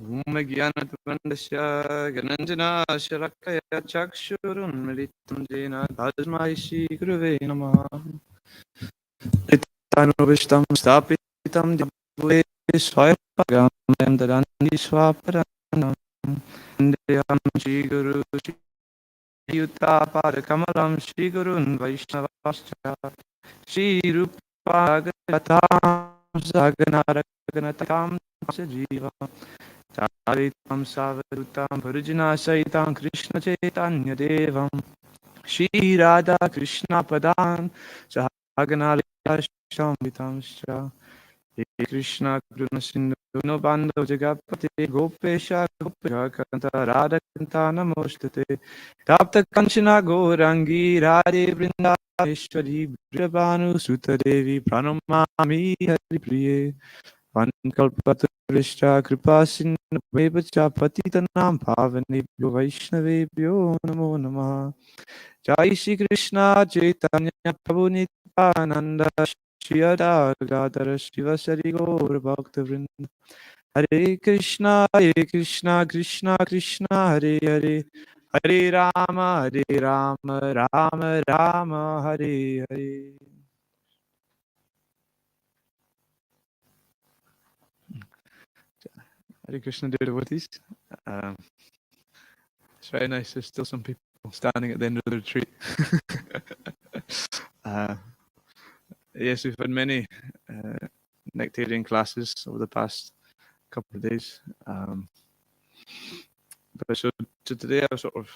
Omagyanatmandasya Gananjana Sharakaya Chakshurun Militam Jena Tasmai Shri Guruve Namah Itanuvishtam Stapitam Dibwe Swayapagam Dandadandi Swaparanam Indiyam Shri Guru Shri Yuta Padakamalam Shri Gurun Vaishnavascha Shri Rupa Gatam Saganaraganatatam Sajiva Charitam Savadutam Purjana Saitam Krishna Chaitanya Devam Shri Radha Krishna Padan Sahaganalita Shambhitamscha He Krishna Krishna Sindhu No Bando Jagapati Gopesha Gopika Kanta Radha Kanta Namostate Tapta Kanchana Gorangi Radhe Vrindaveshwari Brijabhanu Sutta Devi Pranamami Hari Priye Vankalpatarishta Kripa Sindhu Vevacha Patitanam Pavanebhyo Vaishnavebhyo Namo Namaha Jai Shri Krishna Chaitanya Prabhu Nityananda Shri Adar Gadara Shivasari Gaur Bhakta Vrinda Hare Krishna Krishna Krishna Hare Hare Hare Rama Rama Rama Hare Hare. Hare Krishna, dear devotees. It's very nice. There's still some people standing at the end of the retreat. Yes, we've had many nectarian classes over the past couple of days. But so today, I sort of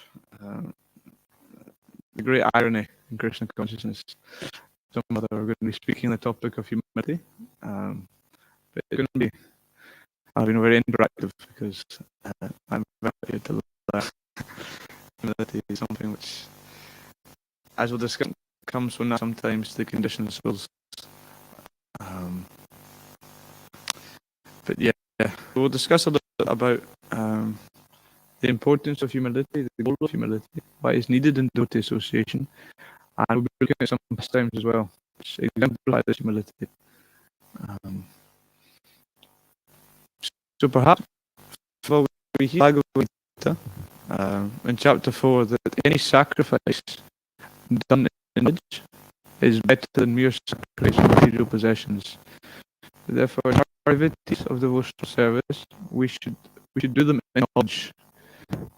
the great irony in Krishna consciousness. Some other are going to be speaking on the topic of humility, but it's going to be very interactive because I'm invited to learn. Humility is something which, as we'll discuss, comes from that sometimes the conditioned souls. But yeah, we'll discuss a little bit about the importance of humility, the goal of humility, why it's needed in devotee association, and we'll be looking at some pastimes as well, which exemplify this humility. So perhaps we hear Bhagavad Gita in chapter 4 that any sacrifice done in knowledge is better than mere sacrifice of material possessions. Therefore, in our activities of devotional service, we should do them in knowledge.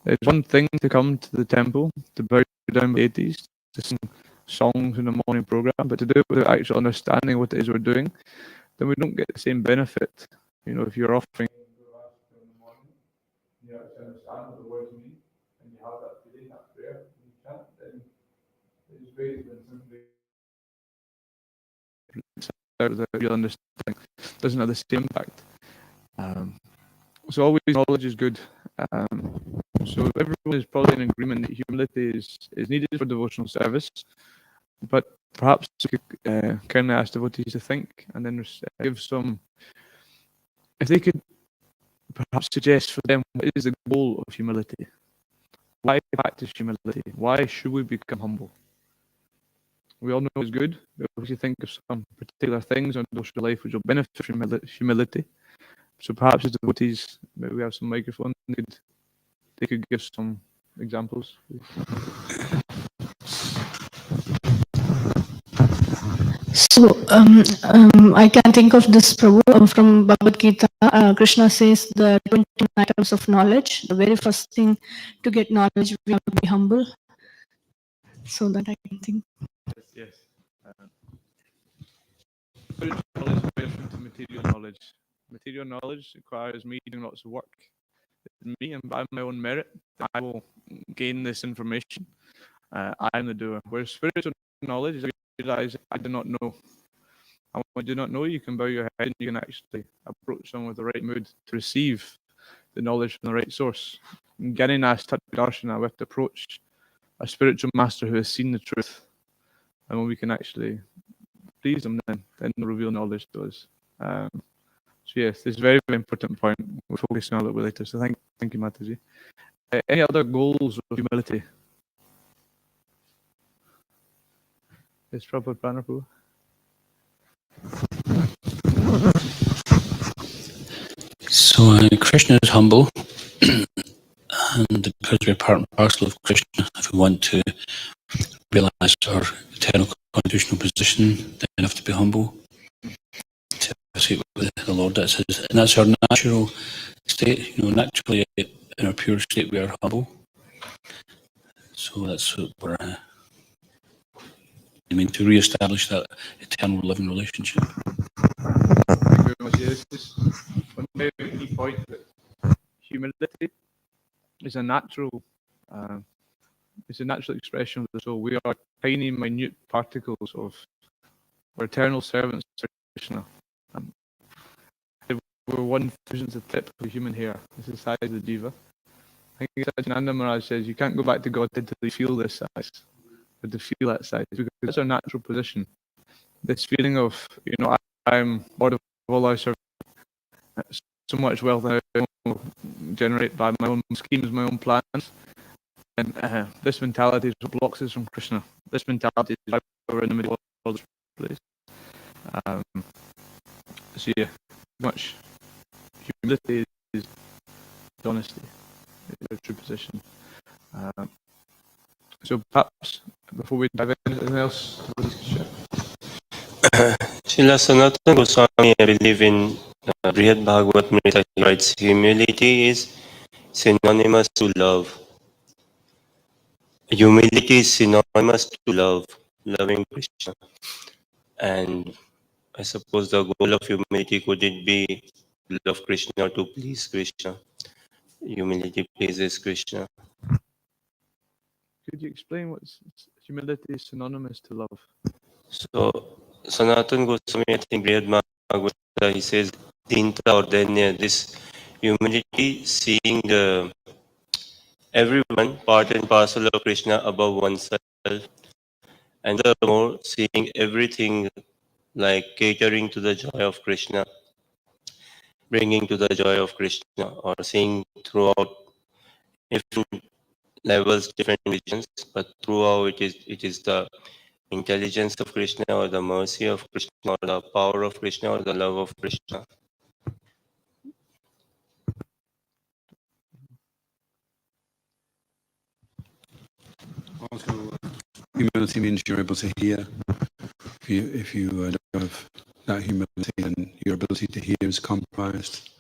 It's one thing to come to the temple to bow down deities, to sing songs in the morning program, but to do it without actual understanding what it is we're doing, then we don't get the same benefit. You know, if you're offering in the morning, you actually understand what the words mean, and you have that feeling, that prayer, and you chant, then it's great when somebody that real understanding doesn't have the same impact. So always knowledge is good. So everyone is probably in agreement that humility is needed for devotional service, but perhaps we could kindly ask devotees to think and then give some, if they could perhaps suggest for them what is the goal of humility? Why practice humility? Why should we become humble? We all know it's good, but we should think of some particular things in devotional life which will benefit from humility. So perhaps as devotees, maybe we have some microphones, they could give some examples. So I can think of this Prabhu from Bhagavad Gita. Krishna says the 20 items of knowledge. The very first thing to get knowledge, we have to be humble. So that I can think. Yes. Spiritual knowledge is very different to material knowledge. Material knowledge requires me doing lots of work. Me, and by my own merit, I will gain this information. I am the doer. Whereas spiritual knowledge is I realize I do not know. And when you do not know, you can bow your head and you can actually approach someone with the right mood to receive the knowledge from the right source. Gyaninās tattva darshana, we have to approach a spiritual master who has seen the truth. And when we can actually please him, then they'll reveal knowledge to us. So yes, this is a very, very important point. We'll focus on a little bit later. So thank you, Mataji. Any other goals of humility? Is Prabhupada Pranapu? So Krishna is humble, and because we're part and parcel of Krishna, if we want to realize our eternal constitutional position, then we have to be humble to associate with the Lord. That's and that's our natural state. Naturally in our pure state, we are humble. So that's what we're. To re-establish that eternal living relationship. Thank you very much. Yes, this is one very key point that humility is a natural. It's a natural expression of the soul. We are tiny, minute particles of our eternal servants, Krishna. We're 1,000th of tip of human hair. This is the size of the jiva. I think Satyananda Maharaj says you can't go back to God until you feel this size, but to feel that size, because that's our natural position. This feeling of, I'm Lord of all I serve, so much wealth I generate by my own schemes, my own plans. And this mentality is what blocks us from Krishna. This mentality is why we're in the middle of this place. So yeah, much humility is honesty, is our true position. So perhaps before we dive into anything else, Srila Sanatana Goswami, I believe in Brihad Bhagavatamrita, he writes, humility is synonymous to love. Humility is synonymous to love, loving Krishna. And I suppose the goal of humility, could it be to love Krishna or to please Krishna? Humility pleases Krishna. Could you explain what humility is synonymous to love? So, Sanatana Goswami, I think, Brihad Bhagavata, he says, Dinta or Danya, this humility, seeing everyone part and parcel of Krishna above oneself, and furthermore, seeing everything like catering to the joy of Krishna, bringing to the joy of Krishna, or seeing throughout different levels, different visions, but throughout it is the intelligence of Krishna, or the mercy of Krishna, or the power of Krishna, or the love of Krishna. Also, humility means you're able to hear. If you don't have that humility, then your ability to hear is compromised.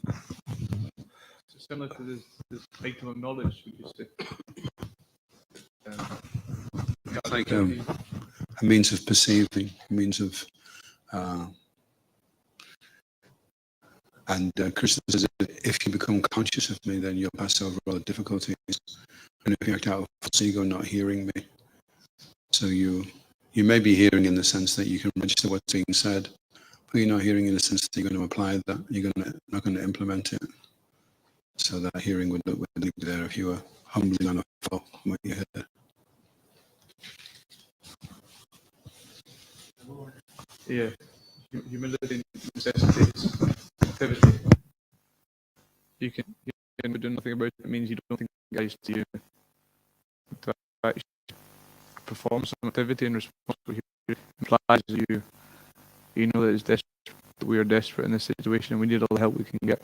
So similar to this item of knowledge, we could say. It's like a means of perceiving, a means of, and Krishna says, if you become conscious of me, then you'll pass over all the difficulties. And if you act out of false ego, not hearing me, so you may be hearing in the sense that you can register what's being said, but you're not hearing in the sense that you're going to apply that. You're not going to implement it. So that hearing would be there if you were humbly going to follow what you heard. Yeah, humility necessitates activity. You can do nothing about it. It means you don't think guys to you to actually perform some activity in response to it implies you know that it's desperate, that we are desperate in this situation and we need all the help we can get.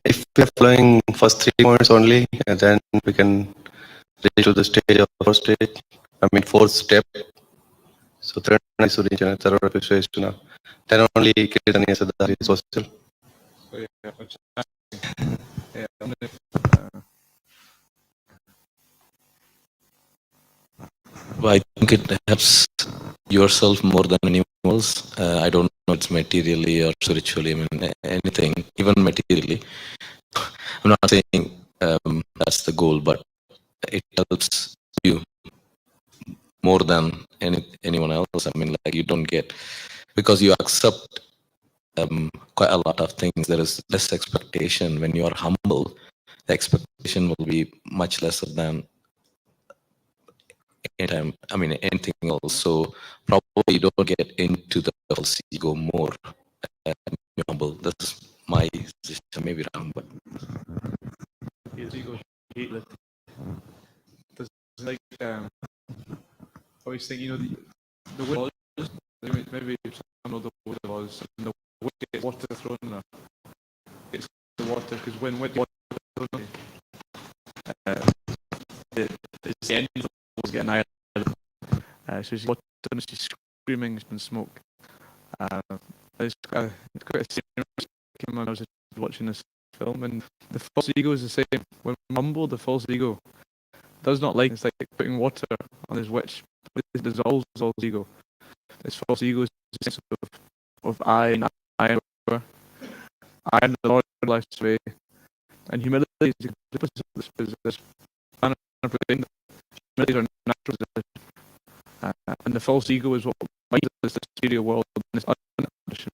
If we are following first 3 points only, then we can reach to the stage of first stage. Fourth step. So Trnad Sunicena, Tarvapisheshna. Then only Kirtaniya Sadhari is possible. I think it helps yourself more than anyone else. I don't know it's materially or spiritually, anything, even materially. I'm not saying that's the goal, but it helps you more than anyone else. I mean, like, you don't get, because you accept quite a lot of things. There is less expectation. When you are humble, the expectation will be much lesser than anytime, I mean, anything else. So probably you don't get into the false ego more when you're humble. That's my suggestion. Maybe wrong, but His ego hate lifting. Does like I always think, the way was, maybe some of the water was, and the way gets water thrown in there, it's the water, because when water thrown in, it's the end of the was getting annihilated. So she's water and she's screaming and smoke. It's quite a scene when I was watching this film, and the false ego is the same. When we're humble, the false ego does not like, it's like putting water on his witch. It dissolves all ego. This false ego is a sense of I and I am the Lord of life's way. And humility is the opposite of this plan of humility is our natural position. And the false ego is what minds us, this material world, and this unconditioned.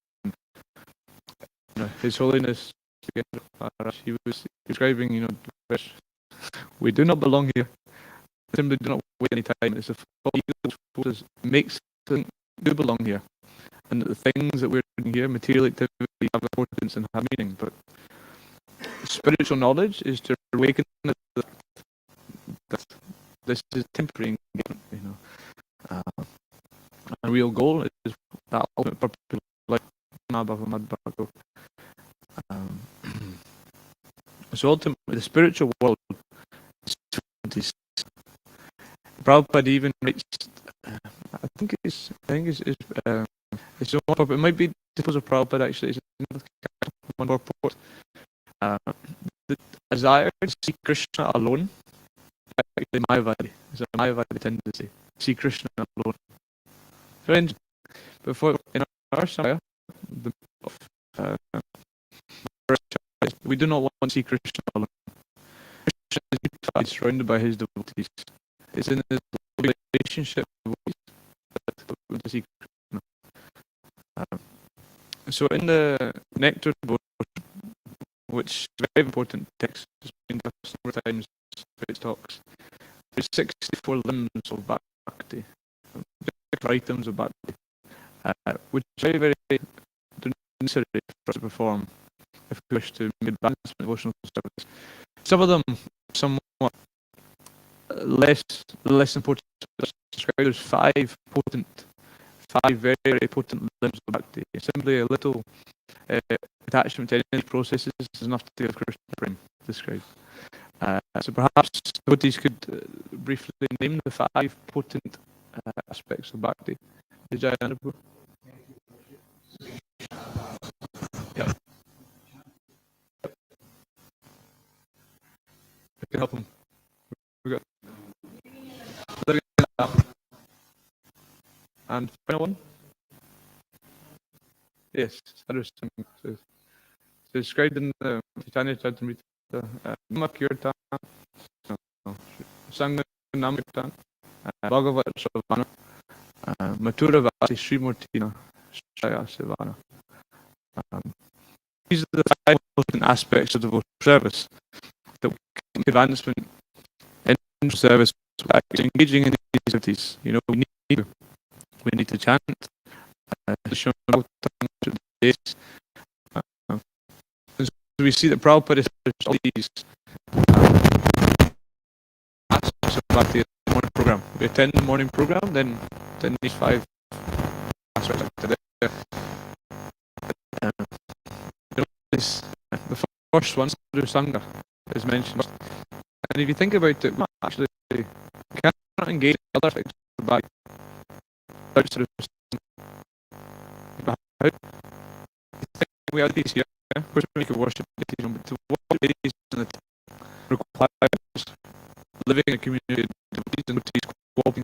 His Holiness, he was describing, we do not belong here. Simply do not wait any time. It's the false ego forces makes us think we do belong here, and that the things that we're doing here, material activity, have importance and have meaning. But spiritual knowledge is to awaken that this is temporary. A real goal is that ultimate purpose, like so ultimately, the spiritual world is. Prabhupada even reached, I think it's so much, but it might be because of Prabhupada actually. It's one more report. The desire to see Krishna alone, actually Mayavadi, is a Mayavadi tendency. See Krishna alone. Friends, before in our Samaya, we do not want to see Krishna alone. Krishna is unified, surrounded by his devotees. It's in his relationship that we see Krishna. So in the Nectar book, which is a very important text, has been discussed several times in various talks, there's 64 limbs of bhakti, items of bhakti, which is very, very necessary for us to perform if we wish to make advancement in devotional service. Some of them somewhat less important. There's five very, very potent limbs of bhakti. Simply a little attachment to any processes is enough to give Krishna prem described. So perhaps devotees could briefly name the five potent aspects of bhakti. Vijayananda. Yeah. We can help them. We got. And final one? Yes, understand. So described in the Chaitanya Charitamrita, Namakirtan, Sangha Namakirtan, Bhagavat Savana, Mathura Vasi Srimurtina, Shaya Sivana. These are the five important aspects of devotional service that we can advancement in service, engaging in these activities. We need to chant. So we see that Prabhupada is all these aspects of bhakti in the morning program. We attend the morning program, then these five aspects are there. The first one, Sadhu Sangha, is mentioned. And if you think about it, actually, we cannot engage in other aspects of bhakti without Sadhu Sangha. We have these here. Of course, we could worship meditation, but to worship meditation requires living in a community of devotees and devotees walking.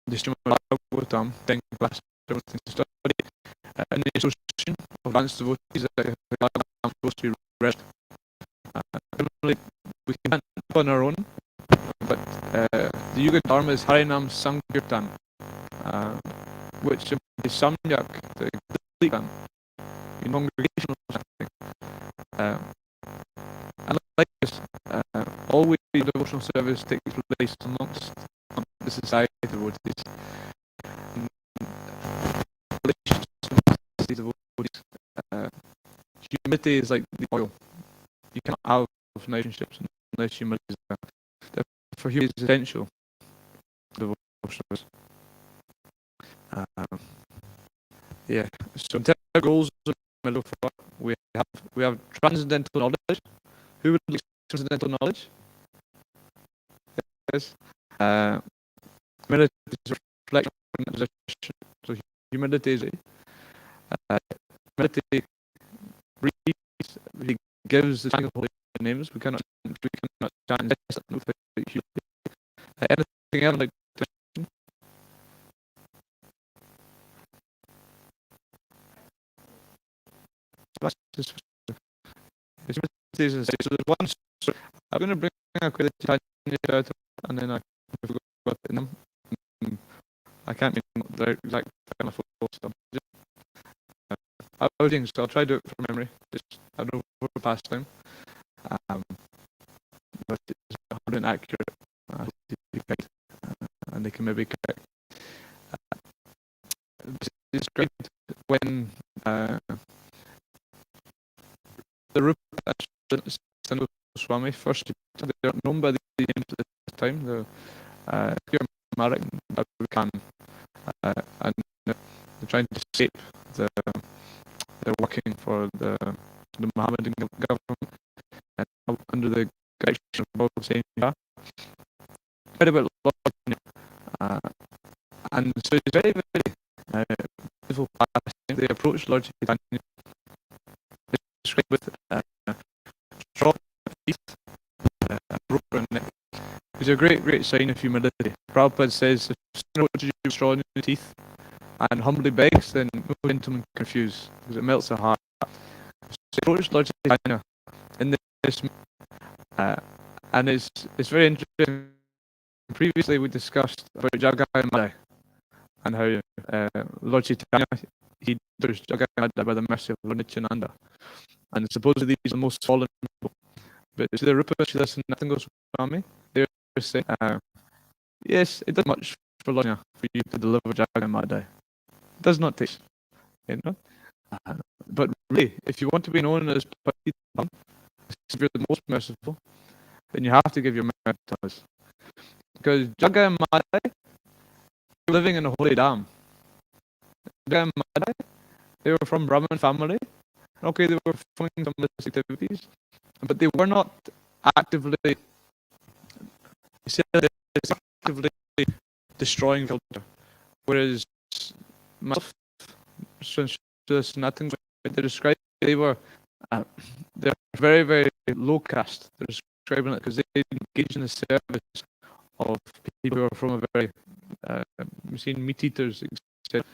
The Srimad Bhagavatam, 10 class, everything to study, and the association of advanced devotees that are supposed to be read. on our own, but the Yuga Dharma is Harinam Sankirtan, which is Samyak, the Kirtan, in congregational chanting. And like this, always devotional service takes place amongst the society of devotees. These devotees, humility is like the oil. You cannot have relationships unless humility is there. Therefore, humility is essential for devotional service. Yeah. So in terms of goals of Middlefor, we have transcendental knowledge. Who would like transcendental knowledge? Yes. Humility is reflection on position. So humility is humility reads, he gives the single holy names. We cannot chant without humility. Anything else like to mention? So there's one. I'm going to bring a quick out, and then I forgot the name. I can't remember the exact kind of stuff. Outing, so I'll try to do it from memory. Just I don't know for past time. But it's hard and accurate. And they can maybe correct. It's great when the Rupa Swami first, they are known by the names at the time, the Marik Khan, and they're trying to escape they're working for the Mohammedan government and under the direction of Babu Hussain Shah. Quite a bit of and so it's very, very beautiful passing. They approached Lord Chaitanya described with straw teeth, rope around the neck. It's a great, great sign of humility. Prabhupada says, if someone approaches you with straw in your teeth and humbly begs, then move into them confused, because it melts the heart. So he approached Lord Chaitanya in this, and it's very interesting. Previously we discussed about Jagai and Madai, and how Lord Chaitanya, he does Jagai and Madai by the mercy of Lord Nityananda. And supposedly these are the most fallen people. But see the Rupa Srila Sanatana Goswami, they're saying, yes, it does much for Lord Chaitanya for you to deliver Jagai and Madai. It does not take, you know. But really, if you want to be known as Patitam, if you're the most merciful, then you have to give your merit to us. Because Jagai and Madai, they're living in a holy dam. Jagai and Madai, they were from Brahmin family. Okay, they were performing some religious activities, but they were not actively destroying culture. Whereas myself, nothing they describe, they're very, very low caste. They're describing it because they engage in the service of people who are from a very we've seen meat eaters, etc.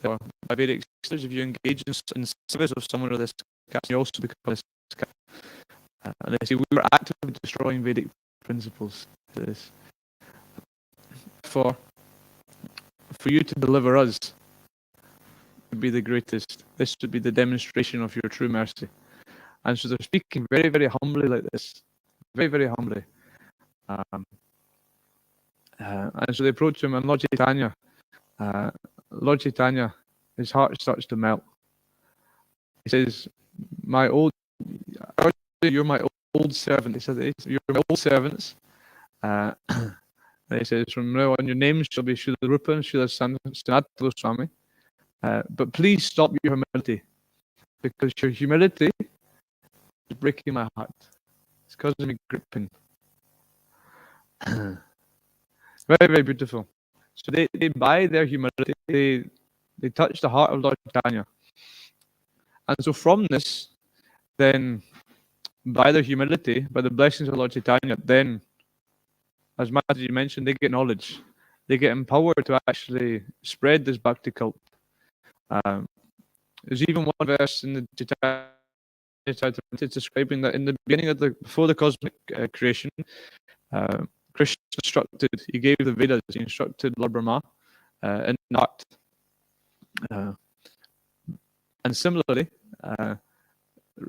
There are Vedic sisters. If you engage in service of someone of this caste, you also become this caste. And they say we were actively destroying Vedic principles. This for you to deliver us would be the greatest. This would be the demonstration of your true mercy. And so they're speaking very, very humbly like this, very, very humbly. And so they approach him, and Lord Chaitanya, his heart starts to melt. He says, you're my old servant. He says, you're my old servants. And he says, from now on, your names shall be Srila Rupa and Srila Sanatana Goswami. But please stop your humility, because your humility is breaking my heart. It's causing me great pain. Very, very beautiful. So they by their humility, they touch the heart of Lord Chaitanya. And so from this, then by their humility, by the blessings of Lord Chaitanya, then, as Mataji mentioned, they get knowledge. They get empowered to actually spread this bhakti cult. There's even one verse in the Chaitanya it's describing that in the beginning of before the cosmic creation, Krishna he gave the Vedas, he instructed Lord Brahma in art. And similarly,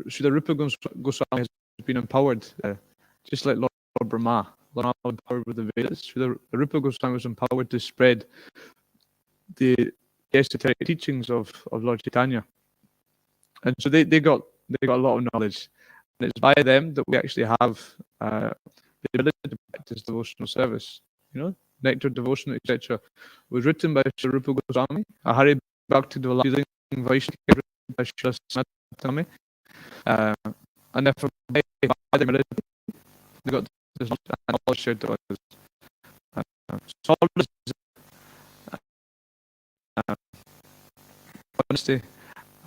Srila Rupa Goswami has been empowered, just like Lord Brahma. Lord Brahma was empowered with the Vedas. Srila Rupa Goswami was empowered to spread the esoteric teachings of Lord Chaitanya. And so they got a lot of knowledge. And it's by them that we actually have the ability to practice devotional service. You know, nectar devotion, etc. was written by Sri Rupa Goswami, a Hari Bhakti Dvalang Vaishnava by Srila Sanatana. And therefore, by the ability, they got this knowledge shared to us. So all this honesty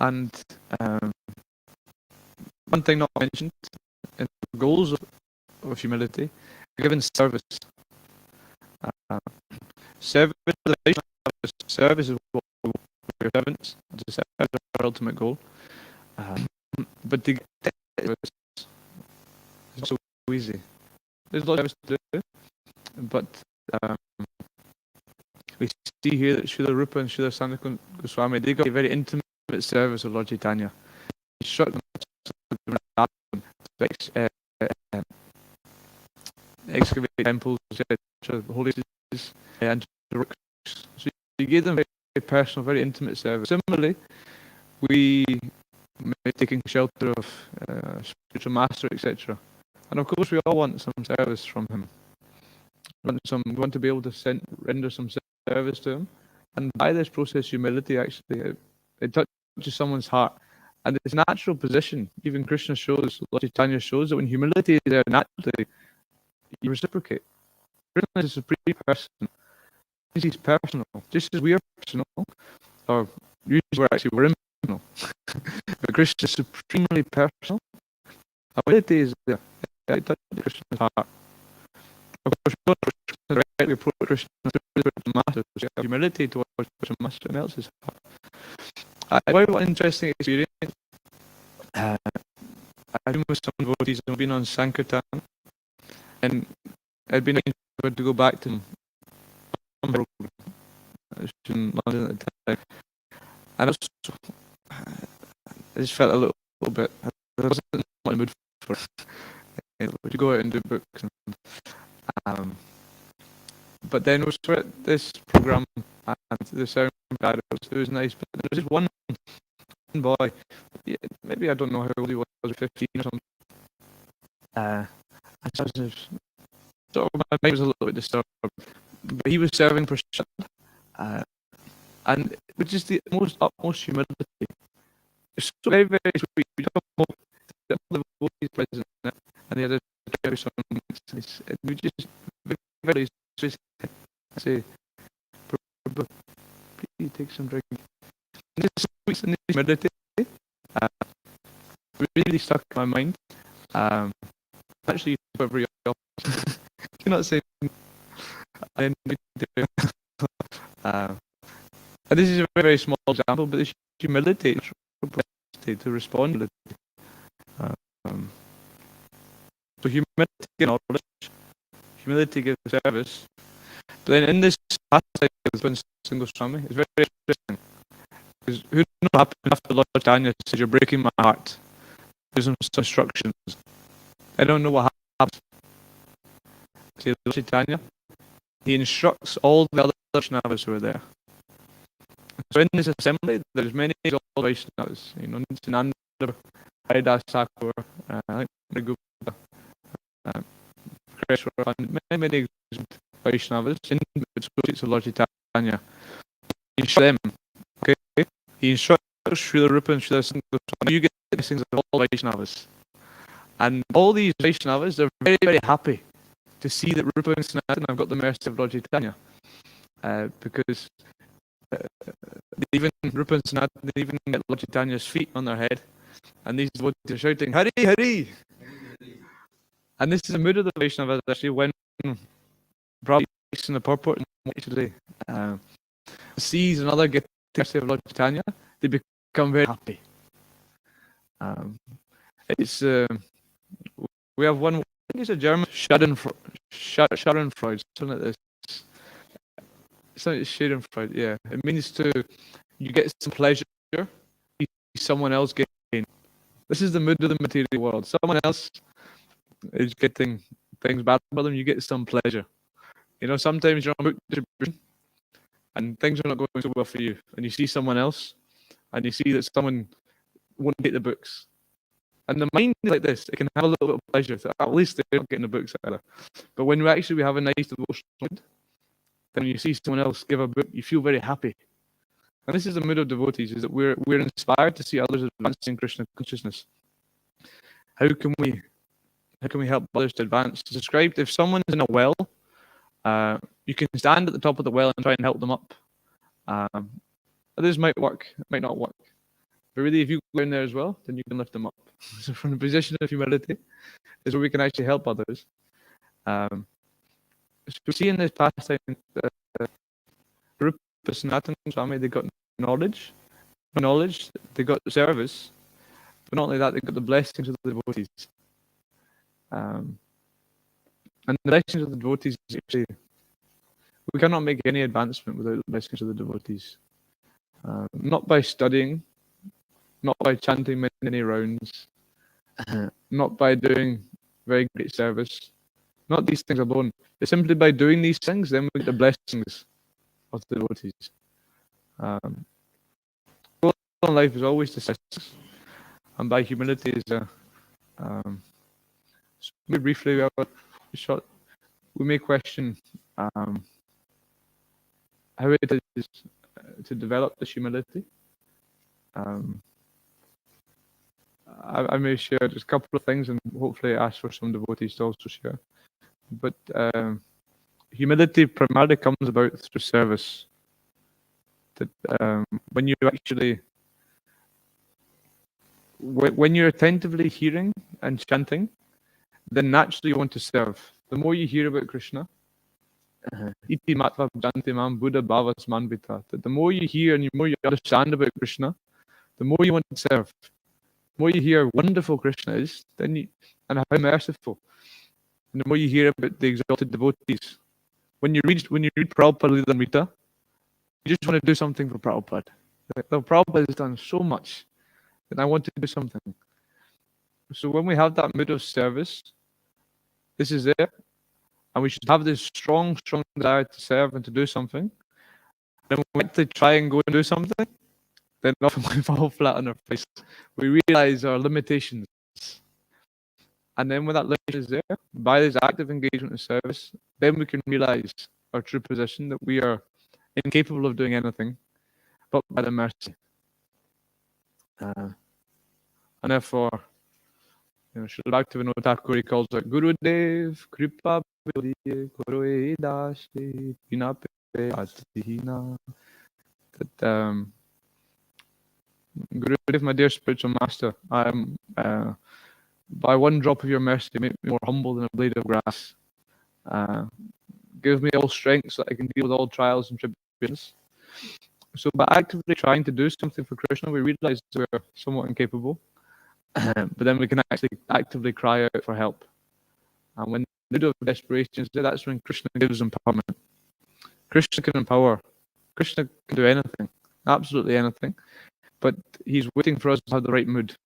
and one thing not mentioned in the goals of humility, given service. Service is what we're servants. It's our ultimate goal. But to get service is not so easy. There's a lot of service to do, but we see here that Srila Rupa and Srila Sanatana Goswami, they got a very intimate service of Lord Chaitanya. He instructed them to excavate temples, holy cities, and to work. So he gave them very personal, very intimate service. Similarly, we may be taking shelter of spiritual master, etc. And of course, we all want some service from him. We want to be able to render some service to him. And by this process, humility actually, it touches someone's heart. And it's a natural position. Even Krishna shows, Lord Chaitanya shows that when humility is there naturally, you reciprocate. Krishna is a supreme person. He's personal. Just as we are personal, or usually we're impersonal. But Krishna is supremely personal. Humility is there. It touches Krishna's heart. Of course, we don't directly approach Krishna through the master. So humility towards Krishna someone else's heart. Quite an interesting experience. I've been with some devotees and been on Sankirtan, and I'd been able to go back to some program. I was in London at the time, and I just felt a little bit. I wasn't in the mood for to go out and do books. But then we were at this program, and the sound it was nice, but there was just one boy, maybe I don't know how old he was, 15 or something. And so my mind was a little bit disturbed, but he was serving for Trnad, and which is the utmost humility. It's so very, very sweet. We don't know that all the devotees present, and the other songs, we just very, very sweet. I say, please take some drink. And this sweet and this humility really stuck in my mind. Actually, very often. You're not saying. And this is a very, very small example, but this humility to respond. So humility gives knowledge, humility gives service. But then in this passage of Prince Goswami, it's very, very interesting. Because who knows what happened after Lord Chaitanya said, "You're breaking my heart." There's some instructions. I don't know what happened. See, Lord Chaitanya, he instructs all the other Vaishnavas who are there. So in this assembly, there's many Vaishnavas. You know, Nanda, Haridas Thakur, Gupta, Krishna, many Vaishnavas in the of Lord Chaitanya. He instructs them. Okay, he instructs Srila Rupa and Srila Sanatana. You get the blessings of all Vaishnavas, and all these Vaishnavas are very, very happy to see that Rupa and Sanatana have got the mercy of Lord Chaitanya, because even Rupa and Sanatana even get Lord Chaitanya's feet on their head, and these devotees are shouting Hari Hari. And this is the mood of the Vaishnavas actually when Prabhupada speaks in the purport actually sees another get the mercy of Lord Chaitanya, they become very happy. It's we have one. I think it's a German Schadenfreude, something like this. Something like Schadenfreude. Yeah, it means you get some pleasure. You see someone else gain. This is the mood of the material world. Someone else is getting things bad about them. You get some pleasure. You know, sometimes you're on book distribution and things are not going so well for you, and you see someone else, and you see that someone won't get the books. And the mind is like this, it can have a little bit of pleasure. So at least they're not getting the books either. But when we have a nice devotional mood, then when you see someone else give a book, you feel very happy. And this is the mood of devotees, is that we're inspired to see others advancing Krishna consciousness. How can we help others to advance? It's described if someone's in a well, you can stand at the top of the well and try and help them up. This might work, it might not work. But really, if you go in there as well, then you can lift them up. So from the position of humility is where we can actually help others. So we see in this pastime, Rupa Sanatana Swami, they got knowledge, they got service, but not only that, they got the blessings of the devotees. And the blessings of the devotees, actually, we cannot make any advancement without the blessings of the devotees. Not by studying, not by chanting many rounds, not by doing very great service, not these things alone. It's simply by doing these things, then we get the blessings of the devotees. Goal in life is always to success, and by humility is so briefly, we may question how it is to develop this humility. I may share just a couple of things and hopefully ask for some devotees to also share. But humility primarily comes about through service. That when you're attentively hearing and chanting, then naturally you want to serve. The more you hear about Krishna, iti matva janti mam buddha bhavas manvita. The more you hear and the more you understand about Krishna, the more you want to serve. The more you hear how wonderful Krishna is, and how merciful, and the more you hear about the exalted devotees. When you read Prabhupada Lilamrita, you just want to do something for Prabhupada. The Prabhupada has done so much, and I want to do something. So when we have that mood of service, this is there, and we should have this strong desire to serve and to do something. Then when we actually try and go and do something, then often we fall flat on our face. We realize our limitations. And then when that limitation is there, by this active engagement in service, then we can realize our true position, that we are incapable of doing anything but by the mercy. And therefore, Srila Bhaktivinoda Thakur calls it Guru Dev Kripa Koroe Dashi Pinape Atihina. That Guru Dev, my dear spiritual master, I am by one drop of your mercy, make me more humble than a blade of grass. Give me all strength so that I can deal with all trials and tribulations. So by actively trying to do something for Krishna, we realize we're somewhat incapable. But then we can actually actively cry out for help. And when the mood of desperation is there, that's when Krishna gives empowerment. Krishna can empower. Krishna can do anything, absolutely anything. But he's waiting for us to have the right mood.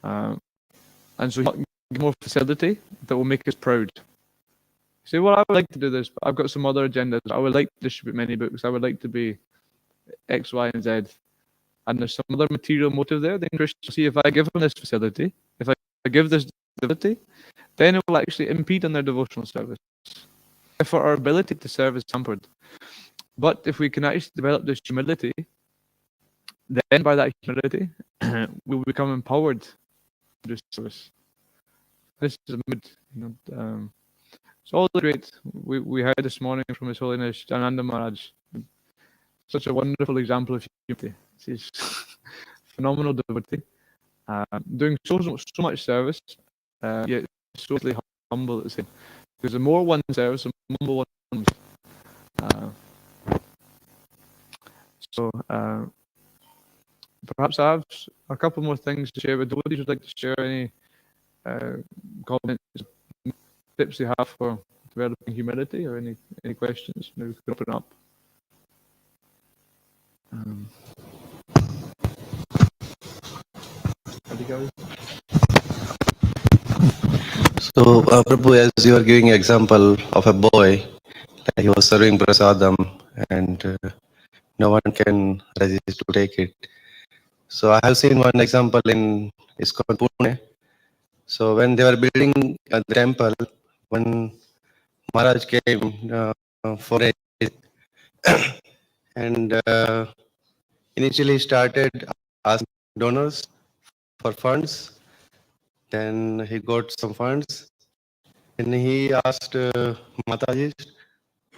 And so he'll give more facility that will make us proud. You say, well, I would like to do this, but I've got some other agendas. I would like to distribute many books. I would like to be X, Y, and Z. And there's some other material motive there. Then Krishna, see, if I give them this facility, if I give this ability, then it will actually impede on their devotional service. Therefore, our ability to serve is hampered. But if we can actually develop this humility, then by that humility, we will become empowered to do service. This is a mood, it's all great. We heard this morning from His Holiness Jananda Maharaj. Such a wonderful example of humility. He's phenomenal devotee, doing so much service, yet so humble at the same. Because the more one serves, the more humble one becomes. perhaps I have a couple more things to share. Would devotees would like to share any comments, tips they have for developing humility, or any questions? Maybe we can open up. So, Prabhu, as you are giving example of a boy, like he was serving prasadam and no one can resist to take it. So I have seen one example in ISKCON Pune. So when they were building the temple, when Maharaj came for it, and initially started asking donors for funds. Then he got some funds, and he asked Mataji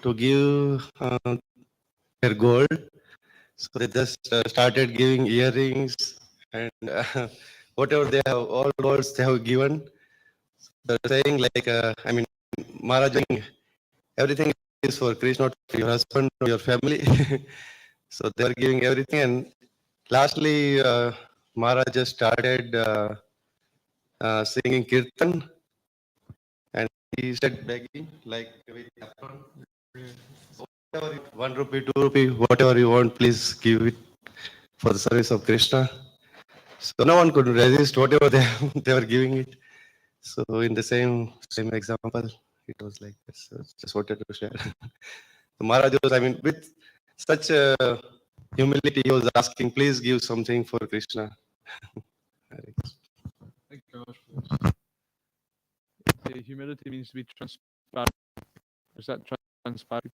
to give their gold. So they just started giving earrings and whatever they have, all golds they have given. They're saying like, I mean, Maharaj, everything is for Krishna, not for your husband or your family. So they are giving everything, and lastly, Maharaj just started singing kirtan, and he started begging like, whatever, 1 rupee, 2 rupee, whatever you want, please give it for the service of Krishna. So no one could resist whatever they they were giving it. So in the same example, it was like this. So just wanted to share. So Maharaj was, I mean, with such humility, he was asking, please give something for Krishna. Thank you very much for this. Humility means to be transparent. Is that transparent?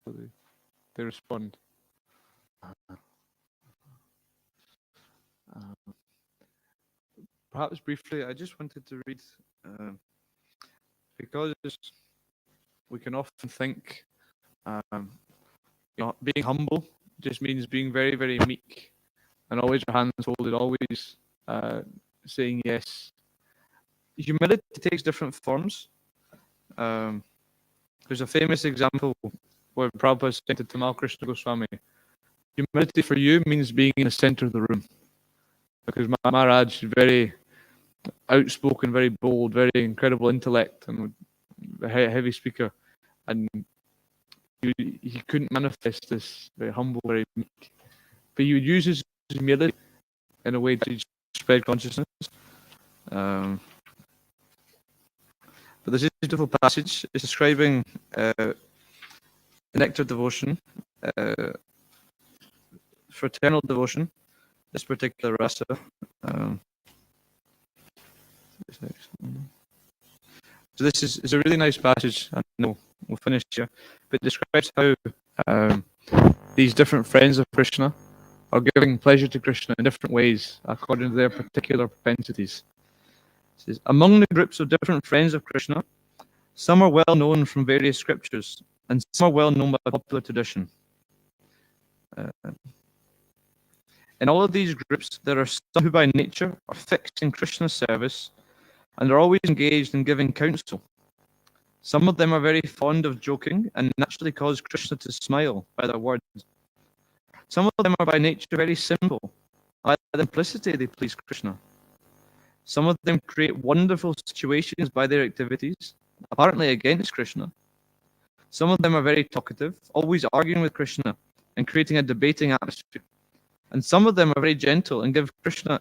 They respond. Perhaps briefly, I just wanted to read, because we can often think being humble just means being very, very meek and always your hands folded, always saying yes. Humility takes different forms. There's a famous example where Prabhupada said to Tamal Krishna Goswami, humility for you means being in the center of the room. Because Maharaj is very outspoken, very bold, very incredible intellect, and a heavy speaker. And he couldn't manifest this very humble, very meek. But he would use his humility in a way to spread consciousness. But there's this beautiful passage. It's describing nectar devotion, fraternal devotion, this particular rasa. So this is a really nice passage. I know we'll finish here, but it describes how these different friends of Krishna are giving pleasure to Krishna in different ways according to their particular propensities. It says, among the groups of different friends of Krishna, some are well known from various scriptures, and some are well known by popular tradition. In all of these groups, there are some who by nature are fixed in Krishna's service and are always engaged in giving counsel. Some of them are very fond of joking and naturally cause Krishna to smile by their words. Some of them are by nature very simple. By their simplicity, they please Krishna. Some of them create wonderful situations by their activities, apparently against Krishna. Some of them are very talkative, always arguing with Krishna and creating a debating atmosphere. And some of them are very gentle and give pleasure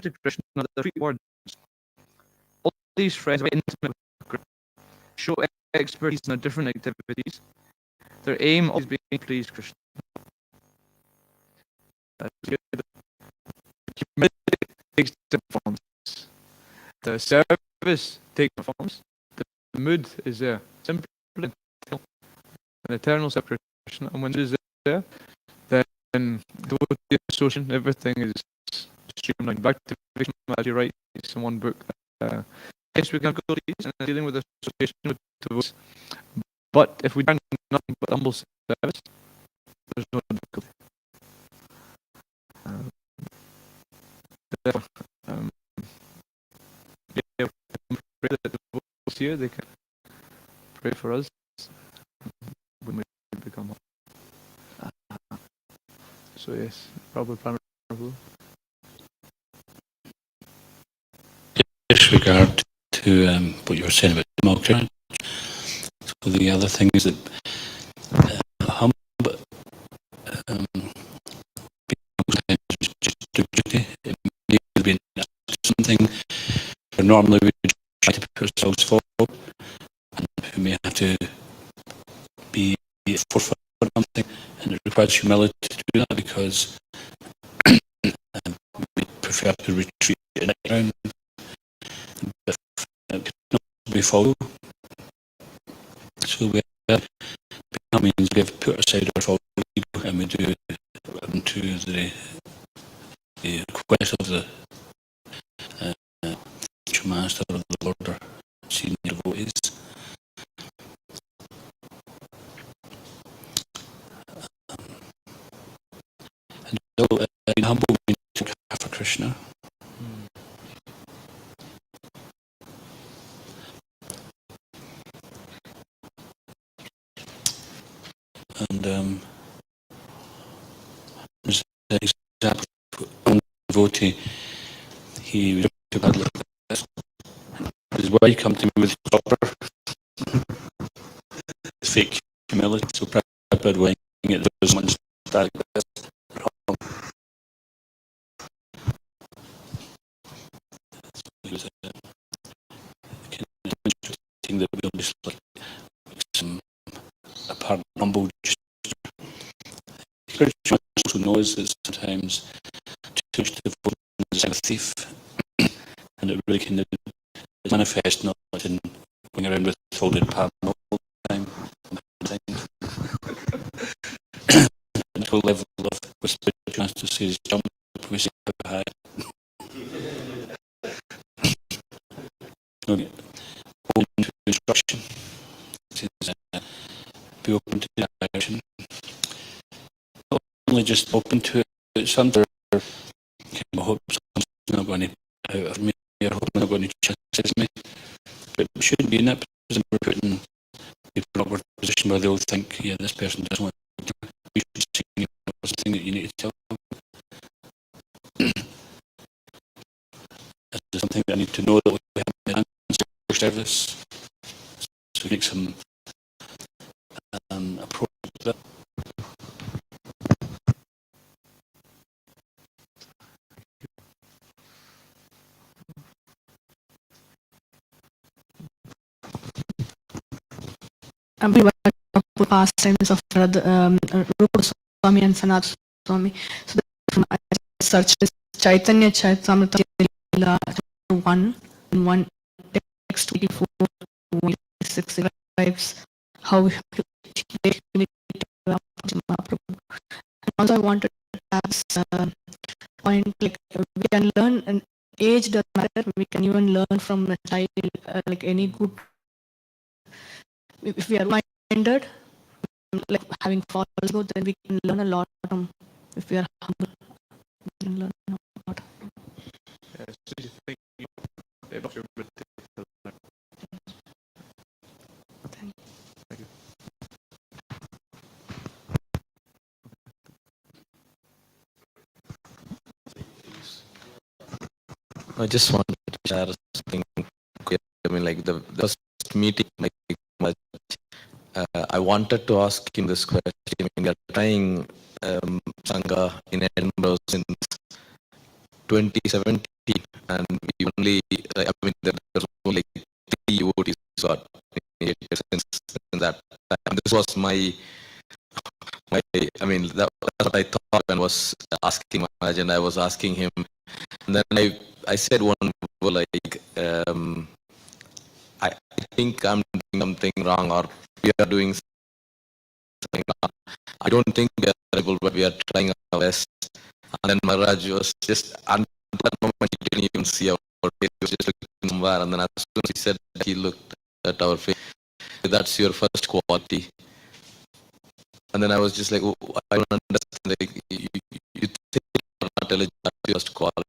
to Krishna with their sweet words. All these friends are very intimate with Krishna, show expertise in their different activities. Their aim always being to please Krishna. Humility takes different forms. The service takes different forms. The mood is there. Simply an eternal separation. And when it is there, then devotee association, everything is streamlined. Back to Vishnu, as you write in one book. Yes, we can go and dealing with association with devotees. But if we don't nothing but humble service, there's no difficulty. Therefore, pray that the devotees here, they can pray for us when we become humble. So yes, probably primary. with regard to what you were saying about democracy. So the other thing is that humble just do duty. It may have been something where normally we try to put ourselves forward, and we may have to be forefront for something, and it requires humility to do that, because we prefer to retreat in the ground. But we follow. So we have, that means we have put aside our false ego, and we do into the request of the future master of the Lord, or senior devotees. And so, in humble means to care for Krishna. And there's an example of one devotee. He took a look at this. His wife come to me with proper fake humility, so Prabhupada weighing it, there was much like this. It was a kind of interesting that we always like some apparent humble gesture. Krishna also knows that sometimes too much devotion is like a thief, and it really can manifest not in going around with folded palm all the time. The level of spiritual master is jump, we see how high. Okay. Open to instruction. Be open to direction. Not only just open to it, some I hope someone's not going to out of me, or hope not going to chastise me. But we shouldn't be in that position. We're putting people in a position where they'll think, yeah, this person doesn't want to. We should see something that you need to tell them. That's something that I need to know, that we have for service. So make some approach to that. We were talking about pastimes of Rupa Swami and Sanat Swami. So I searched this Chaitanya Charitamrita 1 in 1 text 24 26 describes how they Mahaprabhu. And also I wanted to have this point, like we can learn, and age doesn't matter, we can even learn from a child, like any good. If we are minded, like having followed, then we can learn a lot from. If we are humble, we can learn a lot. So you think Thank you. I just wanted to share something quick. I mean, like the first meeting, like I wanted to ask him this question. I mean, we are trying Sangha in Edinburgh since 2017, and we only, I mean, there's only 3 devotees who are initiated since that time. This was my, I mean, that's what I thought when I was asking Maharaj, and I was asking him. And then I said one word like, I think I'm doing something wrong, or we are doing something wrong. I don't think we are able, but we are trying our best. And then Maharaj was just, at that moment, he didn't even see our face. He was just looking somewhere. And then as soon as he said that, he looked at our face. That's your first quality. And then I was just like, oh, I don't understand. Like, you think you're not eligible, that's your first quality.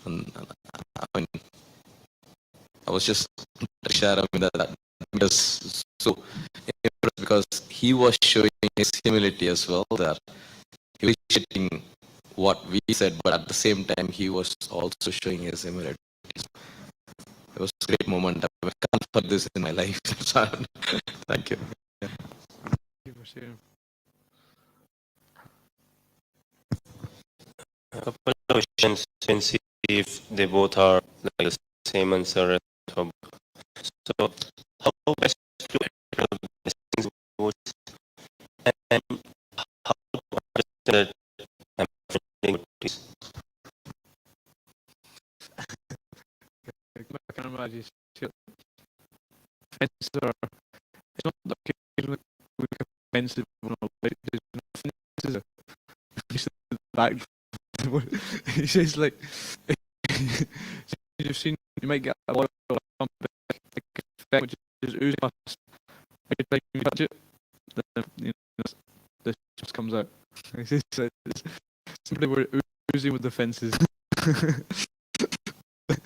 And I mean, I was just sharing that because so because he was showing his humility as well, that he was shitting what we said, but at the same time he was also showing his humility. It was a great moment. I can't put this in my life. Thank you. Thank you for sharing. A couple of questions and see if they both are like the same answer. So, how best to handle blessings both, and how to understand that I'm feeling good. I can imagine fences are. It's not that occasionally we get offensive. Fences are just the back. He says like you've seen, you might get a lot of effect which is oozing past. Every time you touch it, then this just comes out. He says it's simply we're oozing with the fences. But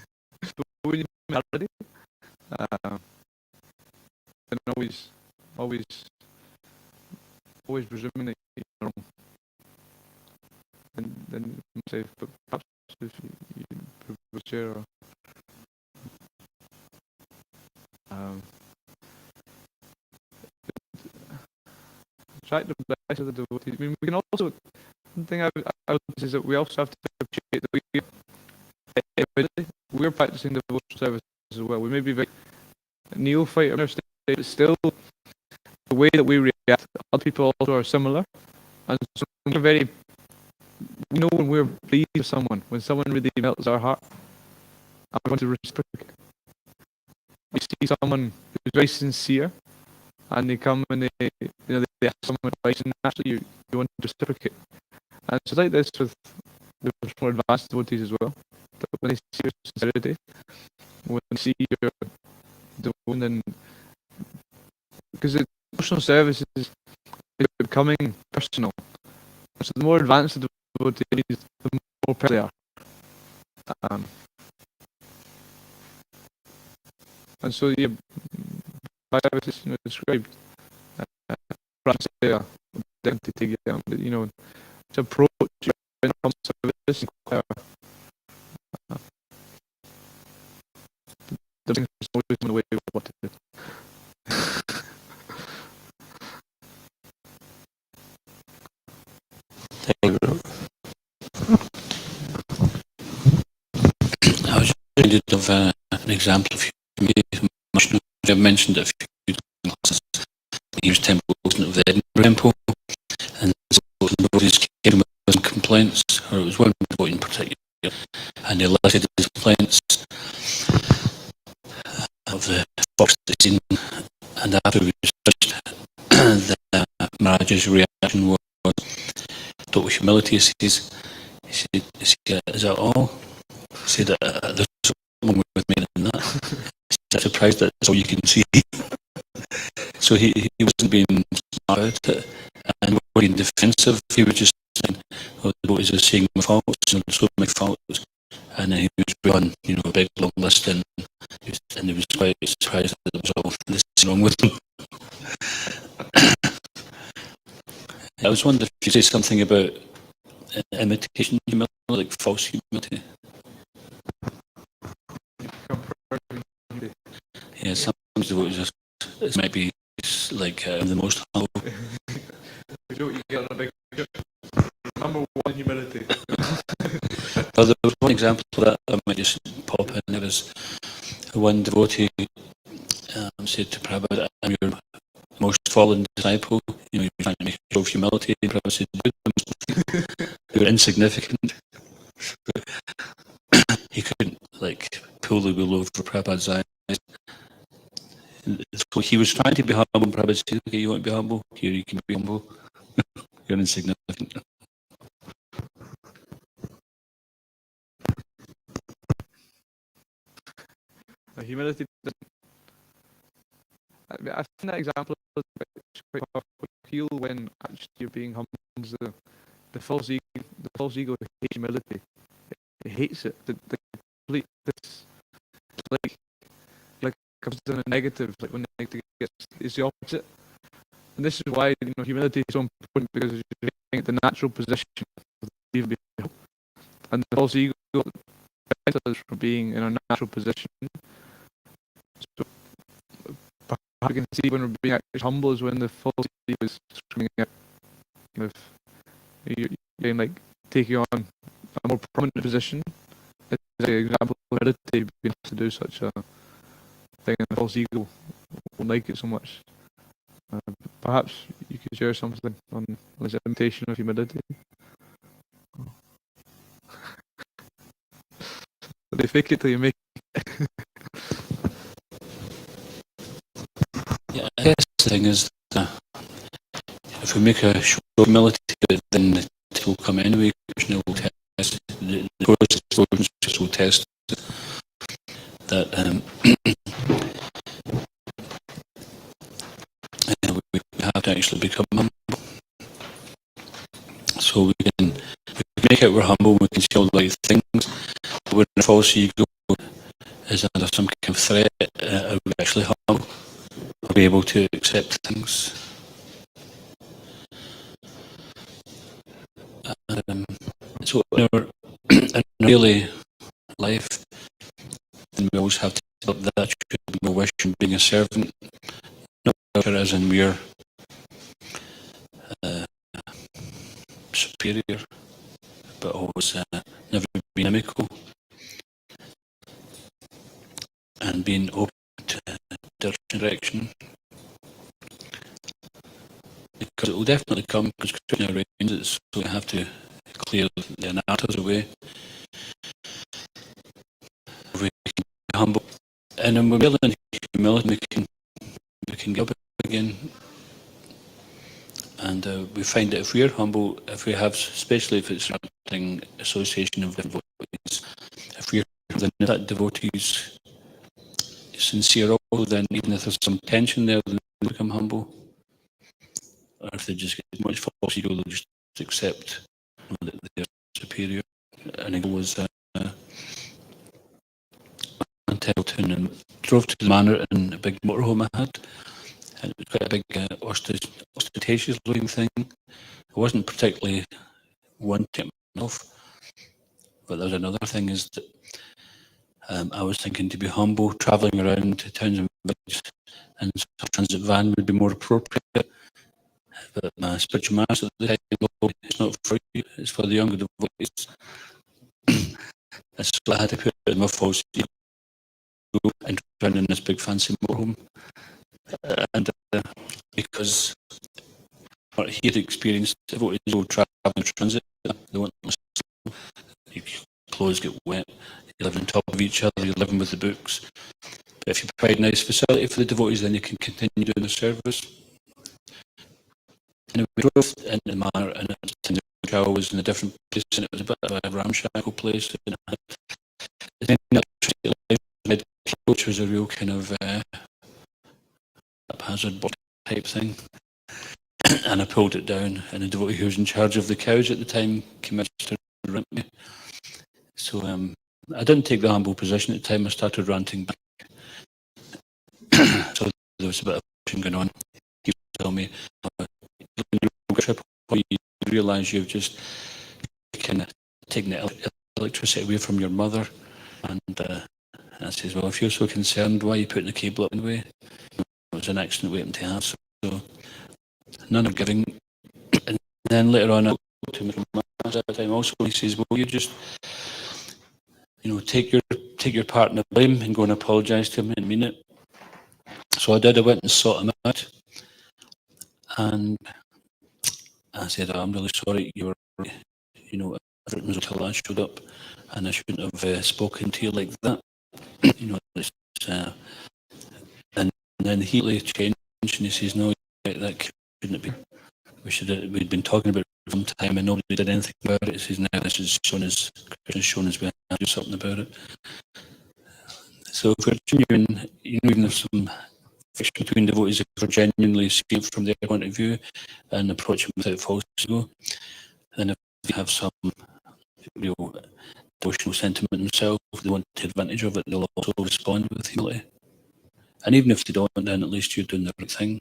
when you melody, then always presuming that you're wrong. And then you say, but perhaps if you would share try to bless the devotees. I mean, we can also, one thing I would say is that we also have to appreciate that we're practicing devotional service as well. We may be very neophyte, understand, but still the way that we react, other people also are similar. And so we know when we're pleased with someone, when someone really melts our heart, and we want to reciprocate. We see someone who's very sincere, and they come and they ask someone advice, and naturally you want to reciprocate. And it's like this with the more advanced devotees as well. That when they see your sincerity, when they see your devotion, then because the devotional service is becoming personal. So the more advanced the devotee is, the more personal they are. And so the Bible is described to approach when it comes to service, the things always in the way of what to do. Thank you. I was reminded of an example of I mentioned it a few times. He was temple of the Edinburgh Temple, and so the devotees came with some complaints, or it was one devotee in particular, and they listed his complaints of the fox they'd seen, and after we researched, the Maharaj's reaction was total humility. He says, is that all? He said, there's someone with me than that. He's surprised that that's all you can see. So he wasn't being smart about it, and wasn't being defensive. He was just saying, the devotees are seeing my faults, and so many faults. And then he was on, a big long list, and he was quite surprised that there was all this wrong with him. I was wondering if you say something about imitation humility, like false humility. Yeah, sometimes devotees it might be like the most humble. You get a big number one humility. Well, there was one example of that I might just pop in. There was one devotee said to Prabhupada, I'm your most fallen disciple. You're trying to make a show of humility. And Prabhupada said, you're insignificant. He couldn't pull the wool over Prabhupada's eyes. So he was trying to be humble, and Prabhupada said, okay, you want to be humble? Here, you can be humble. You're insignificant. Humility doesn't. I find that example quite powerful. Feel when actually you're being humble. The false ego hates humility. It hates it. The complete this like comes to a negative. Like when negative gets, it's the opposite. And this is why humility is so important, because you're getting the natural position of the and the false ego prevents us from being in a natural position So perhaps you can see when we're being actually humble is when the false ego is screaming out. If you're getting like taking on a more prominent position, as an example of heredity, being able to do such a thing, and the false ego won't like it so much. Perhaps you could share something on this imitation of humility. They fake it till you make it. Yeah, I guess the thing is that if we make a show of humility, then it will come anyway. Krishna will test the process will test that we have to actually become humble. So we can make it we're humble, we can see all the right things, but when a false ego is under some kind of threat, are we actually humble? Are we able to accept things? So in our daily life, then we always have to develop that attitude of no wish in being a servant, not as in we're superior, but always never being inimical and being open to direction, because it will definitely come, because Krishna arranges it, so we have to clear the anarthas away. We can be humble, and when we're in humility, we can get up again. And we find that if we're humble, if we have, especially if it's surrounding association of devotees, if we're that devotees sincere, then even if there's some tension there, then they become humble. Or if they just get much false ego, they'll just accept that they're superior. And it was Templeton and drove to the manor in a big motorhome I had. And it was quite a big ostentatious looking thing. It wasn't particularly wanting myself, but there's another thing is that I was thinking to be humble, travelling around to towns and villages, and a transit van would be more appropriate. But my spiritual master at the time, it's not for you, it's for the younger devotees. So I had to put it in my false ego and run in this big fancy motorhome. And because he had experienced devotees who travel in transit, they want your clothes get wet, you live on top of each other, you're living with the books. But if you provide a nice facility for the devotees, then you can continue doing the service. And we drove in the manor, and the hotel was in a different place, and it was a bit of a ramshackle place. Which was a real kind of haphazard type thing. And I pulled it down, and the devotee who was in charge of the cows at the time came in to rant me. So I didn't take the humble position at the time. I started ranting back. So there was a bit of pushing going on. He would tell me, you realise you've just kind of taken the electricity away from your mother. And I says, well, if you're so concerned, why are you putting the cable up anyway? It was an accident waiting to have. So none of giving. And then later on, I spoke to him at the time also. He says, well, you just, take your part in the blame and go and apologise to him and mean it. So I did. I went and sought him out, and I said, I'm really sorry. You were, everything was until I showed up, and I shouldn't have spoken to you like that. And then he changed, and he says, no, that couldn't be. We'd been talking about it for some time, and nobody did anything about it. He says, now this is shown as we have to do something about it. So if we're genuine, even if some friction between devotees, if we're genuinely seeing it from their point of view and approach them without false ego, then if they have some real devotional sentiment themselves, if they want to take advantage of it, they'll also respond with humility. And even if they don't, then at least you're doing the right thing.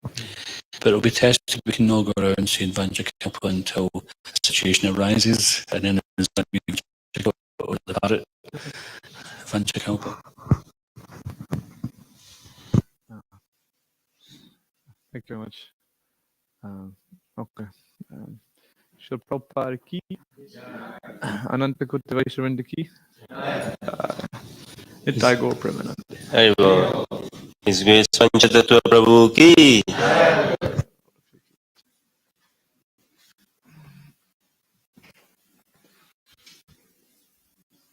But it'll be tested. We can all go around saying Vanchakalpa until a situation arises, and then there's going to be the parrot, Vanchakalpa. Thank you very much. Okay. Shri Prabhupada ki, Ananta Koti Vaishravanda ki, Nitai Gaur Premanand. His Grace Panca Tattva Prabhu ki.